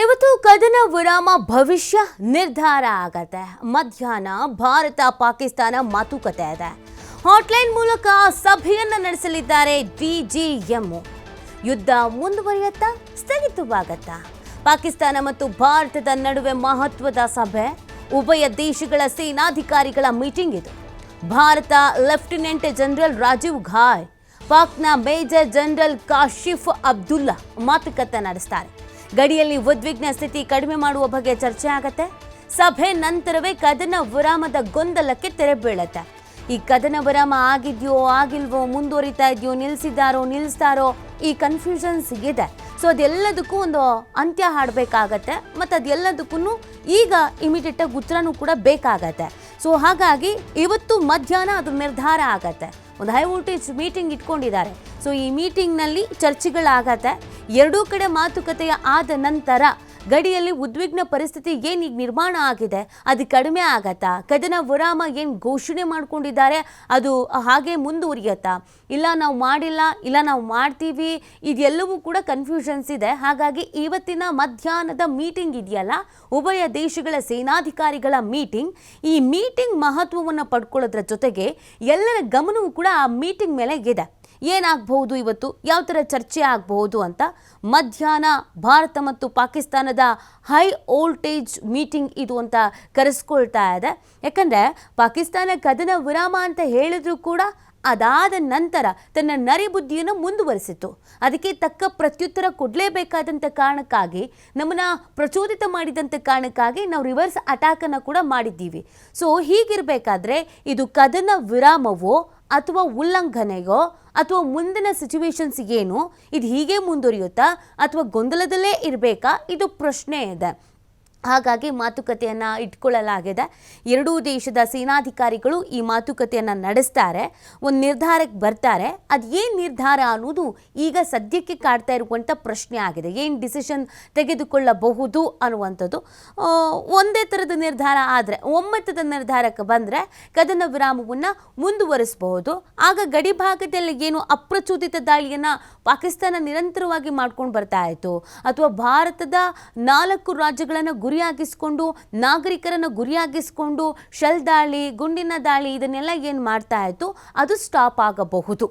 ಇವತ್ತು ಕದನ ವಿರಾಮ ಭವಿಷ್ಯ ನಿರ್ಧಾರ ಆಗತ್ತೆ. ಮಧ್ಯಾಹ್ನ ಭಾರತ ಪಾಕಿಸ್ತಾನ ಮಾತುಕತೆ ಇದೆ. ಹಾಟ್ಲೈನ್ ಮೂಲಕ ಸಭೆಯನ್ನ ನಡೆಸಲಿದ್ದಾರೆ ಡಿಜಿಎಂ. ಯುದ್ಧ ಮುಂದುವರಿಯುತ್ತಾ ಸ್ಥಗಿತವಾಗತ್ತಾ? ಪಾಕಿಸ್ತಾನ ಮತ್ತು ಭಾರತದ ನಡುವೆ ಮಹತ್ವದ ಸಭೆ. ಉಭಯ ದೇಶಗಳ ಸೇನಾಧಿಕಾರಿಗಳ ಮೀಟಿಂಗ್ ಇದು. ಭಾರತ ಲೆಫ್ಟಿನೆಂಟ್ ಜನರಲ್ ರಾಜೀವ್ ಘಾಯ್, ಪಾಕ್ನ ಮೇಜರ್ ಜನರಲ್ ಕಾಶಿಫ್ ಅಬ್ದುಲ್ಲಾ ಮಾತುಕತೆ ನಡೆಸ್ತಾರೆ. ಗಡಿಯಲ್ಲಿ ಉದ್ವಿಗ್ನ ಸ್ಥಿತಿ ಕಡಿಮೆ ಮಾಡುವ ಬಗ್ಗೆ ಚರ್ಚೆ ಆಗತ್ತೆ. ಸಭೆ ನಂತರವೇ ಕದನ ವಿರಾಮದ ಗೊಂದಲಕ್ಕೆ ತೆರೆ ಬೀಳುತ್ತೆ. ಈ ಕದನ ವಿರಾಮ ಆಗಿದೆಯೋ ಆಗಿಲ್ವೋ, ಮುಂದುವರಿತಾ ಇದೆಯೋ, ನಿಲ್ಲಿಸ್ತಾರೋ, ಈ ಕನ್ಫ್ಯೂಷನ್ಸ್ ಇದೆ. ಸೊ ಅದೆಲ್ಲದಕ್ಕೂ ಒಂದು ಅಂತ್ಯ ಹಾಡಬೇಕಾಗತ್ತೆ ಮತ್ತು ಅದೆಲ್ಲದಕ್ಕೂ ಈಗ ಇಮಿಡಿಯೇಟ್ ಆಗಿ ಉತ್ತರನೂ ಕೂಡ ಬೇಕಾಗತ್ತೆ. ಸೊ ಹಾಗಾಗಿ ಇವತ್ತು ಮಧ್ಯಾಹ್ನ ಅದು ನಿರ್ಧಾರ ಆಗತ್ತೆ. ಒಂದು ಹೈ ವೋಲ್ಟೇಜ್ ಮೀಟಿಂಗ್ ಇಟ್ಕೊಂಡಿದ್ದಾರೆ. ಸೊ ಈ ಮೀಟಿಂಗ್ನಲ್ಲಿ ಚರ್ಚೆಗಳಾಗತ್ತೆ. ಎರಡೂ ಕಡೆ ಮಾತುಕತೆಯ ಆದ ನಂತರ ಗಡಿಯಲ್ಲಿ ಉದ್ವಿಗ್ನ ಪರಿಸ್ಥಿತಿ ಏನೀಗ ನಿರ್ಮಾಣ ಆಗಿದೆ ಅದು ಕಡಿಮೆ ಆಗತ್ತಾ? ಕದನ ವಿರಾಮ ಏನು ಘೋಷಣೆ ಮಾಡ್ಕೊಂಡಿದ್ದಾರೆ ಅದು ಹಾಗೆ ಮುಂದುವರಿಯತ್ತಾ? ಇಲ್ಲ ನಾವು ಮಾಡಿಲ್ಲ, ಇಲ್ಲ ನಾವು ಮಾಡ್ತೀವಿ, ಇದೆಲ್ಲವೂ ಕೂಡ ಕನ್ಫ್ಯೂಷನ್ಸ್ ಇದೆ. ಹಾಗಾಗಿ ಇವತ್ತಿನ ಮಧ್ಯಾಹ್ನದ ಮೀಟಿಂಗ್ ಇದೆಯಲ್ಲ, ಉಭಯ ದೇಶಗಳ ಸೇನಾಧಿಕಾರಿಗಳ ಮೀಟಿಂಗ್, ಈ ಮೀಟಿಂಗ್ ಮಹತ್ವವನ್ನು ಪಡ್ಕೊಳ್ಳೋದ್ರ ಜೊತೆಗೆ ಎಲ್ಲರ ಗಮನವೂ ಕೂಡ ಆ ಮೀಟಿಂಗ್ ಮೇಲೆ ಇದೆ. ಏನಾಗಬಹುದು ಇವತ್ತು, ಯಾವ ಥರ ಚರ್ಚೆ ಆಗಬಹುದು ಅಂತ. ಮಧ್ಯಾಹ್ನ ಭಾರತ ಮತ್ತು ಪಾಕಿಸ್ತಾನದ ಹೈ ವೋಲ್ಟೇಜ್ ಮೀಟಿಂಗ್ ಇದು ಅಂತ ಕರೆಸ್ಕೊಳ್ತಾ ಇದೆ. ಯಾಕಂದರೆ ಪಾಕಿಸ್ತಾನ ಕದನ ವಿರಾಮ ಅಂತ ಹೇಳಿದ್ರು ಕೂಡ ಅದಾದ ನಂತರ ತನ್ನ ನರಿಬುದ್ಧಿಯನ್ನು ಮುಂದುವರಿಸಿತು. ಅದಕ್ಕೆ ತಕ್ಕ ಪ್ರತ್ಯುತ್ತರ ಕೊಡಲೇಬೇಕಾದಂಥ ಕಾರಣಕ್ಕಾಗಿ, ನಮ್ಮನ್ನು ಪ್ರಚೋದಿತ ಮಾಡಿದಂಥ ಕಾರಣಕ್ಕಾಗಿ ನಾವು ರಿವರ್ಸ್ ಅಟ್ಯಾಕನ್ನು ಕೂಡ ಮಾಡಿದ್ದೀವಿ. ಸೊ ಹೀಗಿರಬೇಕಾದ್ರೆ ಇದು ಕದನ ವಿರಾಮವೋ ಅಥವಾ ಉಲ್ಲಂಘನೆಯೋ ಅಥವಾ ಮುಂದಿನ ಸಿಚುವೇಶನ್ಸ್ ಏನು, ಇದು ಹೀಗೆ ಮುಂದುವರಿಯುತ್ತಾ ಅಥವಾ ಗೊಂದಲದಲ್ಲೇ ಇರಬೇಕಾ, ಇದು ಪ್ರಶ್ನೆ ಇದೆ. ಹಾಗಾಗಿ ಮಾತುಕತೆಯನ್ನು ಇಟ್ಕೊಳ್ಳಲಾಗಿದೆ. ಎರಡೂ ದೇಶದ ಸೇನಾಧಿಕಾರಿಗಳು ಈ ಮಾತುಕತೆಯನ್ನು ನಡೆಸ್ತಾರೆ, ಒಂದು ನಿರ್ಧಾರಕ್ಕೆ ಬರ್ತಾರೆ. ಅದು ಏನು ನಿರ್ಧಾರ ಅನ್ನೋದು ಈಗ ಸದ್ಯಕ್ಕೆ ಕಾಡ್ತಾ ಇರುವಂಥ ಪ್ರಶ್ನೆ ಆಗಿದೆ. ಏನು ಡಿಸಿಷನ್ ತೆಗೆದುಕೊಳ್ಳಬಹುದು ಅನ್ನುವಂಥದ್ದು. ಒಂದೇ ಥರದ ನಿರ್ಧಾರ ಆದರೆ, ಒಮ್ಮತದ ನಿರ್ಧಾರಕ್ಕೆ ಬಂದರೆ ಕದನ ವಿರಾಮವನ್ನು ಮುಂದುವರಿಸಬಹುದು. ಆಗ ಗಡಿ ಭಾಗದಲ್ಲಿ ಏನು ಅಪ್ರಚೋದಿತ ದಾಳಿಯನ್ನು ಪಾಕಿಸ್ತಾನ ನಿರಂತರವಾಗಿ ಮಾಡ್ಕೊಂಡು ಬರ್ತಾ ಇತ್ತು, ಅಥವಾ ಭಾರತದ 4 ರಾಜ್ಯಗಳನ್ನು ಗುರಿಯಾಗಿಸ್ಕೊಂಡು, ನಾಗರಿಕರನ್ನು ಗುರಿಯಾಗಿಸ್ಕೊಂಡು ಶೆಲ್ ದಾಳಿ, ಗುಂಡಿನ ದಾಳಿ ಇದನ್ನೆಲ್ಲ ಏನು ಮಾಡ್ತಾ ಇತ್ತು, ಅದು ಸ್ಟಾಪ್ ಆಗಬಹುದು.